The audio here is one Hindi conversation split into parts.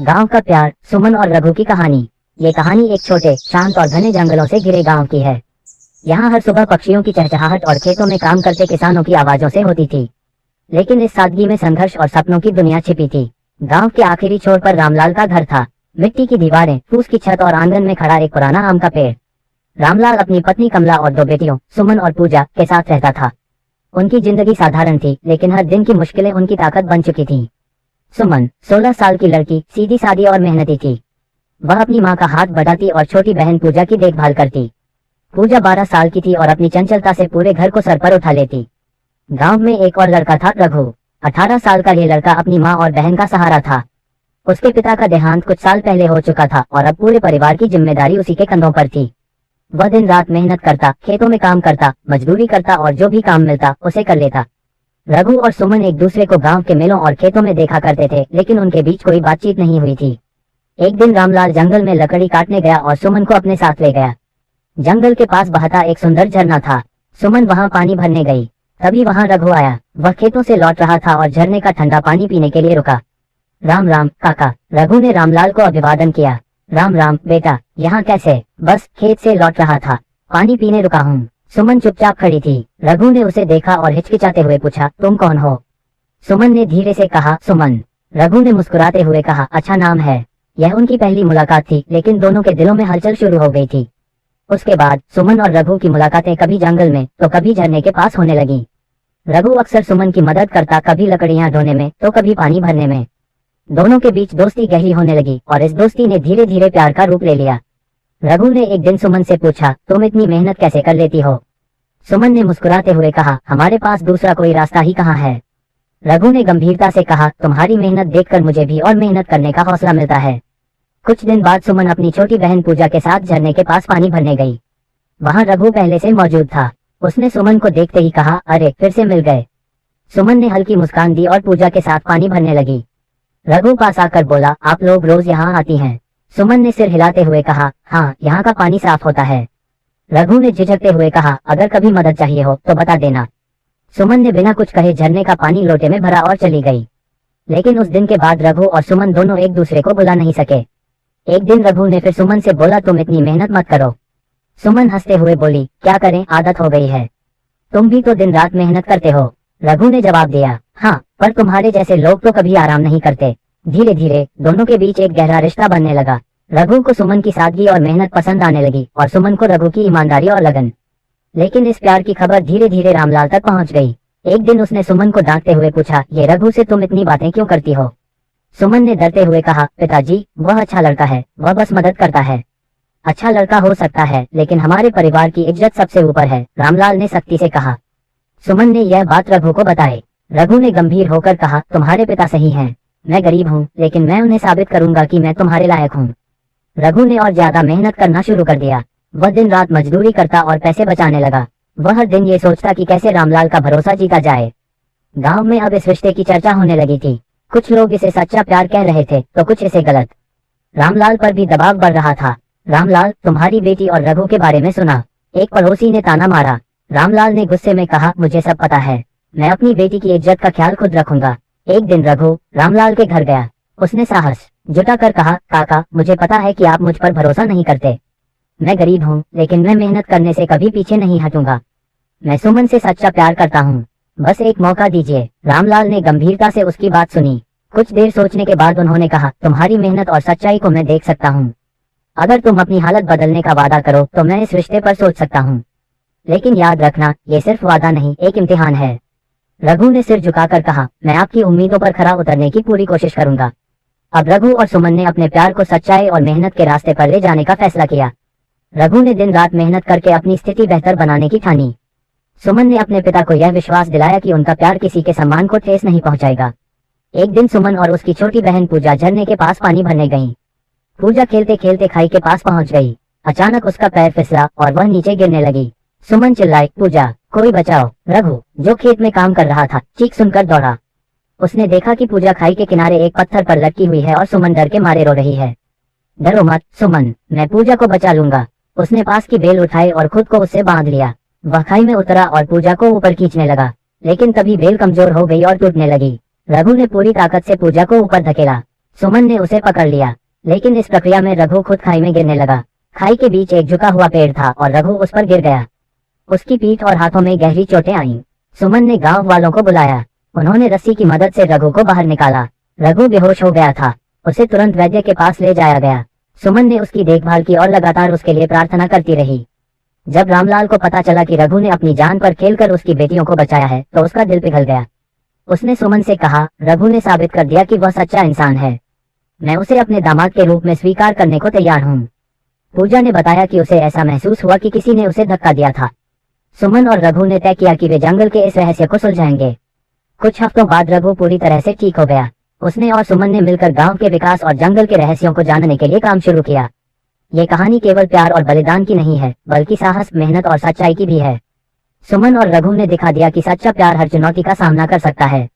गांव का प्यार, सुमन और रघु की कहानी। ये कहानी एक छोटे, शांत और घने जंगलों से घिरे गांव की है। यहाँ हर सुबह पक्षियों की चहचहाहट और खेतों में काम करते किसानों की आवाजों से होती थी। लेकिन इस सादगी में संघर्ष और सपनों की दुनिया छिपी थी। गांव के आखिरी छोर पर रामलाल का घर था। मिट्टी की दीवारें, फूस की छत और आंगन में खड़ा एक पुराना आम का पेड़। रामलाल अपनी पत्नी कमला और दो बेटियों सुमन और पूजा के साथ रहता था। उनकी जिंदगी साधारण थी, लेकिन हर दिन की मुश्किलें उनकी ताकत बन चुकी थीं। सुमन 16 साल की लड़की, सीधी सादी और मेहनती थी। वह अपनी माँ का हाथ बढ़ाती और छोटी बहन पूजा की देखभाल करती। पूजा 12 साल की थी और अपनी चंचलता से पूरे घर को सर पर उठा लेती। गांव में एक और लड़का था, रघु। 18 साल का ये लड़का अपनी माँ और बहन का सहारा था। उसके पिता का देहांत कुछ साल पहले हो चुका था और अब पूरे परिवार की जिम्मेदारी उसी के कंधों पर थी। वह दिन रात मेहनत करता, खेतों में काम करता, मजदूरी करता और जो भी काम मिलता उसे कर लेता। रघु और सुमन एक दूसरे को गांव के मेलों और खेतों में देखा करते थे, लेकिन उनके बीच कोई बातचीत नहीं हुई थी। एक दिन रामलाल जंगल में लकड़ी काटने गया और सुमन को अपने साथ ले गया। जंगल के पास बहता एक सुंदर झरना था। सुमन वहां पानी भरने गई। तभी वहां रघु आया। वह खेतों से लौट रहा था और झरने का ठंडा पानी पीने के लिए रुका। राम राम काका, रघु ने रामलाल को अभिवादन किया। राम राम बेटा, यहाँ कैसे? बस खेत से लौट रहा था, पानी पीने रुका हूँ। सुमन चुपचाप खड़ी थी। रघु ने उसे देखा और हिचकिचाते हुए पूछा, तुम कौन हो? सुमन ने धीरे से कहा, सुमन। रघु ने मुस्कुराते हुए कहा, अच्छा नाम है। यह उनकी पहली मुलाकात थी, लेकिन दोनों के दिलों में हलचल शुरू हो गई थी। उसके बाद सुमन और रघु की मुलाकातें कभी जंगल में तो कभी झरने के पास होने लगी। रघु अक्सर सुमन की मदद करता, कभी लकड़ियां ढोने में तो कभी पानी भरने में। दोनों के बीच दोस्ती गहरी होने लगी और इस दोस्ती ने धीरे धीरे प्यार का रूप ले लिया। रघु ने एक दिन सुमन से पूछा, तुम इतनी मेहनत कैसे कर लेती हो? सुमन ने मुस्कुराते हुए कहा, हमारे पास दूसरा कोई रास्ता ही कहाँ है। रघु ने गंभीरता से कहा, तुम्हारी मेहनत देखकर मुझे भी और मेहनत करने का हौसला मिलता है। कुछ दिन बाद सुमन अपनी छोटी बहन पूजा के साथ झरने के पास पानी भरने गई। वहां रघु पहले से मौजूद था। उसने सुमन को देखते ही कहा, अरे फिर से मिल गए। सुमन ने हल्की मुस्कान दी और पूजा के साथ पानी भरने लगी। रघु पास आकर बोला, आप लोग रोज यहाँ आती हैं? सुमन ने सिर हिलाते हुए कहा, हाँ, यहाँ का पानी साफ होता है। रघु ने झिझकते हुए कहा, अगर कभी मदद चाहिए हो तो बता देना। सुमन ने बिना कुछ कहे झरने का पानी लोटे में भरा और चली गई। लेकिन उस दिन के बाद रघु और सुमन दोनों एक दूसरे को बुला नहीं सके। एक दिन रघु ने फिर सुमन से बोला, तुम इतनी मेहनत मत करो। सुमन हंसते हुए बोली, क्या करें, आदत हो गई है। तुम भी तो दिन रात मेहनत करते हो। रघु ने जवाब दिया, हाँ, पर तुम्हारे जैसे लोग तो कभी आराम नहीं करते। धीरे धीरे दोनों के बीच एक गहरा रिश्ता बनने लगा। रघु को सुमन की सादगी और मेहनत पसंद आने लगी और सुमन को रघु की ईमानदारी और लगन। लेकिन इस प्यार की खबर धीरे धीरे रामलाल तक पहुंच गई। एक दिन उसने सुमन को डांटते हुए पूछा, ये रघु से तुम इतनी बातें क्यों करती हो? सुमन ने डरते हुए कहा, पिताजी, वह अच्छा लड़का है, वह बस मदद करता है। अच्छा लड़का हो सकता है, लेकिन हमारे परिवार की इज्जत सबसे ऊपर है, रामलाल ने सख्ती से कहा। सुमन ने यह बात रघु को बताई। रघु ने गंभीर होकर कहा, तुम्हारे पिता सही हैं। मैं गरीब हूँ, लेकिन मैं उन्हें साबित करूंगा कि मैं तुम्हारे लायक हूँ। रघु ने और ज्यादा मेहनत करना शुरू कर दिया। वह दिन रात मजदूरी करता और पैसे बचाने लगा। वह हर दिन ये सोचता कि कैसे रामलाल का भरोसा जीता जाए। गांव में अब इस रिश्ते की चर्चा होने लगी थी। कुछ लोग इसे सच्चा प्यार कह रहे थे तो कुछ इसे गलत। रामलाल पर भी दबाव बढ़ रहा था। रामलाल, तुम्हारी बेटी और रघु के बारे में सुना, एक पड़ोसी ने ताना मारा। रामलाल ने गुस्से में कहा, मुझे सब पता है, मैं अपनी बेटी की इज्जत का ख्याल खुद रखूंगा। एक दिन रघु रामलाल के घर गया। उसने साहस जुटाकर कहा, काका, मुझे पता है कि आप मुझ पर भरोसा नहीं करते। मैं गरीब हूँ, लेकिन मैं मेहनत करने से कभी पीछे नहीं हटूंगा। मैं सुमन से सच्चा प्यार करता हूँ, बस एक मौका दीजिए। रामलाल ने गंभीरता से उसकी बात सुनी। कुछ देर सोचने के बाद उन्होंने कहा, तुम्हारी मेहनत और सच्चाई को मैं देख सकता हूँ। अगर तुम अपनी हालत बदलने का वादा करो तो मैं इस रिश्ते पर सोच सकता हूँ। लेकिन याद रखना, ये सिर्फ वादा नहीं, एक इम्तिहान है। रघु ने सिर झुकाकर कहा, मैं आपकी उम्मीदों पर खरा उतरने की पूरी कोशिश करूंगा। अब रघु और सुमन ने अपने प्यार को सच्चाई और मेहनत के रास्ते पर ले जाने का फैसला किया। रघु ने दिन रात मेहनत करके अपनी स्थिति बेहतर बनाने की ठानी। सुमन ने अपने पिता को यह विश्वास दिलाया कि उनका प्यार किसी के सम्मान को ठेस नहीं पहुंचाएगा। एक दिन सुमन और उसकी छोटी बहन पूजा झरने के पास पानी भरने गईं। पूजा खेलते खेलते खाई के पास पहुंच गई। अचानक उसका पैर फिसला और वह नीचे गिरने लगी। सुमन चिल्लाई, पूजा, कोई बचाओ। रघु, जो खेत में काम कर रहा था, चीख सुनकर दौड़ा। उसने देखा कि पूजा खाई के किनारे एक पत्थर पर लटकी हुई है और सुमन डर के मारे रो रही है। डरो मत सुमन, मैं पूजा को बचा लूंगा। उसने पास की बेल उठाई और खुद को उससे बांध लिया। वह खाई में उतरा और पूजा को ऊपर खींचने लगा, लेकिन तभी बेल कमजोर हो गई और टूटने लगी। रघु ने पूरी ताकत से पूजा को ऊपर धकेला। सुमन ने उसे पकड़ लिया, लेकिन इस प्रक्रिया में रघु खुद खाई में गिरने लगा। खाई के बीच एक झुका हुआ पेड़ था और रघु उस पर गिर गया। उसकी पीठ और हाथों में गहरी चोटें आईं। सुमन ने गांव वालों को बुलाया। उन्होंने रस्सी की मदद से रघु को बाहर निकाला। रघु बेहोश हो गया था। उसे तुरंत वैद्य के पास ले जाया गया। सुमन ने उसकी देखभाल की और लगातार उसके लिए प्रार्थना करती रही। जब रामलाल को पता चला कि रघु ने अपनी जान पर खेलकर उसकी बेटियों को बचाया है, तो उसका दिल पिघल गया। उसने सुमन से कहा, रघु ने साबित कर दिया कि वह सच्चा इंसान है। मैं उसे अपने दामाद के रूप में स्वीकार करने को तैयार हूँ। पूजा ने बताया कि उसे ऐसा महसूस हुआ कि किसी ने उसे धक्का दिया था। सुमन और रघु ने तय किया कि वे जंगल के इस रहस्य को सुलझाएंगे। कुछ हफ्तों बाद रघु पूरी तरह से ठीक हो गया। उसने और सुमन ने मिलकर गांव के विकास और जंगल के रहस्यों को जानने के लिए काम शुरू किया। ये कहानी केवल प्यार और बलिदान की नहीं है, बल्कि साहस, मेहनत और सच्चाई की भी है। सुमन और रघु ने दिखा दिया कि सच्चा प्यार हर चुनौती का सामना कर सकता है।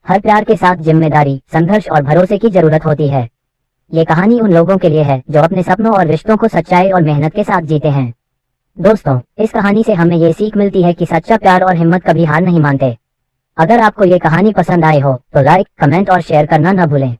हर प्यार के साथ जिम्मेदारी, संघर्ष और भरोसे की जरूरत होती है। ये कहानी उन लोगों के लिए है जो अपने सपनों और रिश्तों को सच्चाई और मेहनत के साथ जीते हैं। दोस्तों, इस कहानी से हमें ये सीख मिलती है कि सच्चा प्यार और हिम्मत कभी हार नहीं मानते। अगर आपको ये कहानी पसंद आए हो तो लाइक, कमेंट और शेयर करना न भूलें।